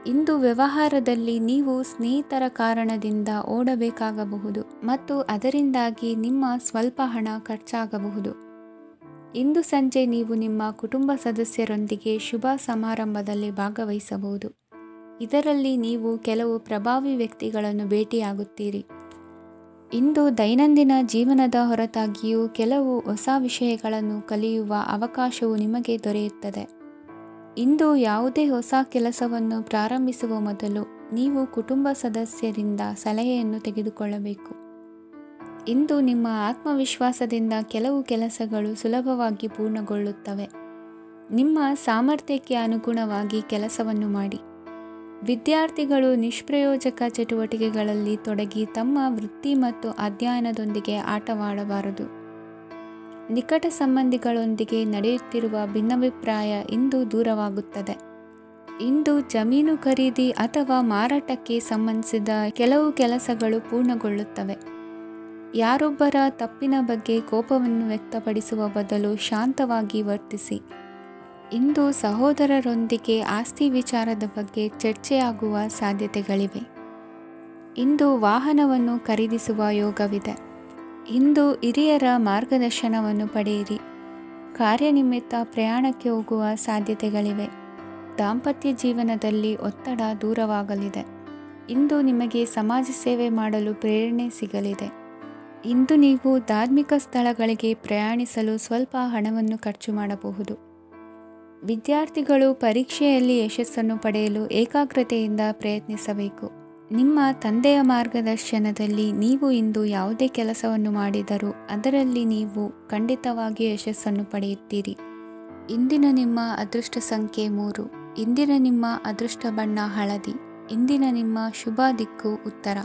ಇಂದು ವ್ಯವಹಾರದಲ್ಲಿ ನೀವು ಸ್ನೇಹಿತರ ಕಾರಣದಿಂದ ಓಡಬೇಕಾಗಬಹುದು ಮತ್ತು ಅದರಿಂದಾಗಿ ನಿಮ್ಮ ಸ್ವಲ್ಪ ಹಣ ಖರ್ಚಾಗಬಹುದು. ಇಂದು ಸಂಜೆ ನೀವು ನಿಮ್ಮ ಕುಟುಂಬ ಸದಸ್ಯರೊಂದಿಗೆ ಶುಭ ಸಮಾರಂಭದಲ್ಲಿ ಭಾಗವಹಿಸಬಹುದು. ಇದರಲ್ಲಿ ನೀವು ಕೆಲವು ಪ್ರಭಾವಿ ವ್ಯಕ್ತಿಗಳನ್ನು ಭೇಟಿಯಾಗುತ್ತೀರಿ. ಇಂದು ದೈನಂದಿನ ಜೀವನದ ಹೊರತಾಗಿಯೂ ಕೆಲವು ಹೊಸ ವಿಷಯಗಳನ್ನು ಕಲಿಯುವ ಅವಕಾಶವು ನಿಮಗೆ ದೊರೆಯುತ್ತದೆ. ಇಂದು ಯಾವುದೇ ಹೊಸ ಕೆಲಸವನ್ನು ಪ್ರಾರಂಭಿಸುವ ಮೊದಲು ನೀವು ಕುಟುಂಬ ಸದಸ್ಯರಿಂದ ಸಲಹೆಯನ್ನು ತೆಗೆದುಕೊಳ್ಳಬೇಕು. ಇಂದು ನಿಮ್ಮ ಆತ್ಮವಿಶ್ವಾಸದಿಂದ ಕೆಲವು ಕೆಲಸಗಳು ಸುಲಭವಾಗಿ ಪೂರ್ಣಗೊಳ್ಳುತ್ತವೆ. ನಿಮ್ಮ ಸಾಮರ್ಥ್ಯಕ್ಕೆ ಅನುಗುಣವಾಗಿ ಕೆಲಸವನ್ನು ಮಾಡಿ. ವಿದ್ಯಾರ್ಥಿಗಳು ನಿಷ್ಪ್ರಯೋಜಕ ಚಟುವಟಿಕೆಗಳಲ್ಲಿ ತೊಡಗಿ ತಮ್ಮ ವೃತ್ತಿ ಮತ್ತು ಅಧ್ಯಯನದೊಂದಿಗೆ ಆಟವಾಡಬಾರದು. ನಿಕಟ ಸಂಬಂಧಿಗಳೊಂದಿಗೆ ನಡೆಯುತ್ತಿರುವ ಭಿನ್ನಾಭಿಪ್ರಾಯ ಇಂದು ದೂರವಾಗುತ್ತದೆ. ಇಂದು ಜಮೀನು ಖರೀದಿ ಅಥವಾ ಮಾರಾಟಕ್ಕೆ ಸಂಬಂಧಿಸಿದ ಕೆಲವು ಕೆಲಸಗಳು ಪೂರ್ಣಗೊಳ್ಳುತ್ತವೆ. ಯಾರೊಬ್ಬರ ತಪ್ಪಿನ ಬಗ್ಗೆ ಕೋಪವನ್ನು ವ್ಯಕ್ತಪಡಿಸುವ ಬದಲು ಶಾಂತವಾಗಿ ವರ್ತಿಸಿ. ಇಂದು ಸಹೋದರರೊಂದಿಗೆ ಆಸ್ತಿ ವಿಚಾರದ ಬಗ್ಗೆ ಚರ್ಚೆಯಾಗುವ ಸಾಧ್ಯತೆಗಳಿವೆ. ಇಂದು ವಾಹನವನ್ನು ಖರೀದಿಸುವ ಯೋಗವಿದೆ. ಇಂದು ಹಿರಿಯರ ಮಾರ್ಗದರ್ಶನವನ್ನು ಪಡೆಯಿರಿ. ಕಾರ್ಯನಿಮಿತ್ತ ಪ್ರಯಾಣಕ್ಕೆ ಹೋಗುವ ಸಾಧ್ಯತೆಗಳಿವೆ. ದಾಂಪತ್ಯ ಜೀವನದಲ್ಲಿ ಒತ್ತಡ ದೂರವಾಗಲಿದೆ. ಇಂದು ನಿಮಗೆ ಸಮಾಜ ಸೇವೆ ಮಾಡಲು ಪ್ರೇರಣೆ ಸಿಗಲಿದೆ. ಇಂದು ನೀವು ಧಾರ್ಮಿಕ ಸ್ಥಳಗಳಿಗೆ ಪ್ರಯಾಣಿಸಲು ಸ್ವಲ್ಪ ಹಣವನ್ನು ಖರ್ಚು ಮಾಡಬಹುದು. ವಿದ್ಯಾರ್ಥಿಗಳು ಪರೀಕ್ಷೆಯಲ್ಲಿ ಯಶಸ್ಸನ್ನು ಪಡೆಯಲು ಏಕಾಗ್ರತೆಯಿಂದ ಪ್ರಯತ್ನಿಸಬೇಕು. ನಿಮ್ಮ ತಂದೆಯ ಮಾರ್ಗದರ್ಶನದಲ್ಲಿ ನೀವು ಇಂದು ಯಾವುದೇ ಕೆಲಸವನ್ನು ಮಾಡಿದರೂ ಅದರಲ್ಲಿ ನೀವು ಖಂಡಿತವಾಗಿ ಯಶಸ್ಸನ್ನು ಪಡೆಯುತ್ತೀರಿ. ಇಂದಿನ ನಿಮ್ಮ ಅದೃಷ್ಟ ಸಂಖ್ಯೆ 3. ಇಂದಿನ ನಿಮ್ಮ ಅದೃಷ್ಟ ಬಣ್ಣ ಹಳದಿ. ಇಂದಿನ ನಿಮ್ಮ ಶುಭ ದಿಕ್ಕು ಉತ್ತರ.